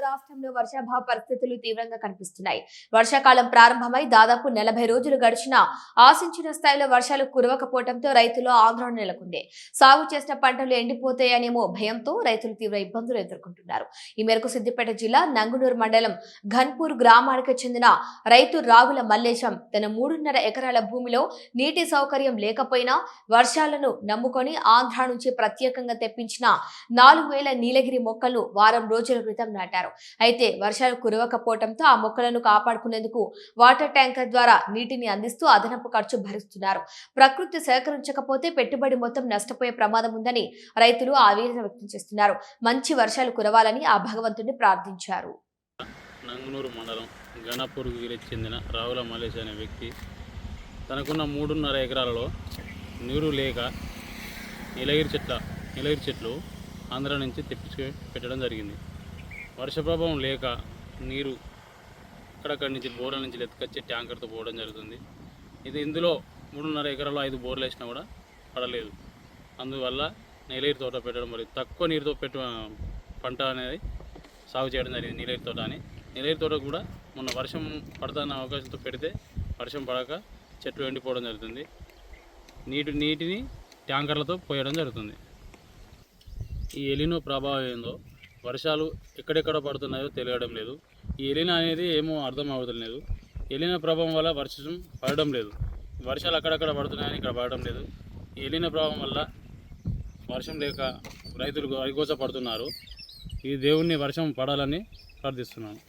రాష్ట్రంలో వర్షాభావ పరిస్థితులు తీవ్రంగా కనిపిస్తున్నాయి. వర్షాకాలం ప్రారంభమై దాదాపు 40 రోజులు గడిచినా ఆశించిన స్థాయిలో వర్షాలు కురవకపోవడంతో రైతుల్లో ఆందోళన నెలకొంది. సాగు చేసిన పంటలు ఎండిపోతాయనేమో భయంతో రైతులు తీవ్ర ఇబ్బందులు ఎదుర్కొంటున్నారు. ఈ మేరకు సిద్దిపేట జిల్లా నంగునూరు మండలం ఘన్పూర్ గ్రామానికి చెందిన రైతు రావుల మల్లేశం తన 3.5 ఎకరాల భూమిలో నీటి సౌకర్యం లేకపోయినా వర్షాలను నమ్ముకొని ఆంధ్ర నుంచి ప్రత్యేకంగా తెప్పించిన 4,000 నీలగిరి మొక్కలను వారం రోజుల క్రితం నాటారు. అయితే వర్షాలు కురవకపోవడంతో ఆ మొక్కలను కాపాడుకునేందుకు వాటర్ ట్యాంకర్ ద్వారా నీటిని అందిస్తూ అదనపు ఖర్చు భరిస్తున్నారు. ప్రకృతి సహకరించకపోతే పెట్టుబడి మొత్తం నష్టపోయే ప్రమాదం ఉందని రైతులు ఆవేదన వ్యక్తం చేస్తున్నారు. మంచి వర్షాలు కురవాలని ఆ భగవంతుడిని ప్రార్థించారు. నంగునూరు మండలం ఘనపూర్కి చెందిన రావుల మల్లేశ్ అనే వ్యక్తి తనకున్న 3.5 ఎకరాలలో నీరు లేక నీలగిరి చెట్లు ఆంధ్ర నుంచి తెప్పించి పెట్టడం జరిగింది. వర్ష ప్రభావం లేక నీరు అక్కడక్కడి నుంచి బోర్ల నుంచి ఎత్తుకొచ్చే ట్యాంకర్తో పోవడం జరుగుతుంది. ఇందులో 3.5 ఎకరాలు 5 బోర్లు వేసినా కూడా పడలేదు. అందువల్ల నీలగిరి తోట పెట్టడం మరియు తక్కువ నీరుతో పంట అనేది సాగు చేయడం జరిగింది. నీలగిరి తోట కూడా మొన్న వర్షం పడుతున్న అవకాశంతో పెడితే వర్షం పడక చెట్లు ఎండిపోవడం జరుగుతుంది. నీటిని ట్యాంకర్లతో పోయడం జరుగుతుంది. ఈ ఎలినో ప్రభావం ఏందో వర్షాలు ఎక్కడెక్కడ పడుతున్నాయో తెలియడం లేదు. ఈ ఎలినా అనేది ఏమో అర్థం అవ్వడం లేదు. ఎలినా ప్రభావం వల్ల వర్షం పడడం లేదు. వర్షాలు అక్కడక్కడ పడుతున్నాయని ఇక్కడ పడడం లేదు. ఈ ఎలినా ప్రభావం వల్ల వర్షం లేక రైతులు అరిగోస పడుతున్నారు. ఈ దేవుణ్ణి వర్షం పడాలని ప్రార్థిస్తున్నాను.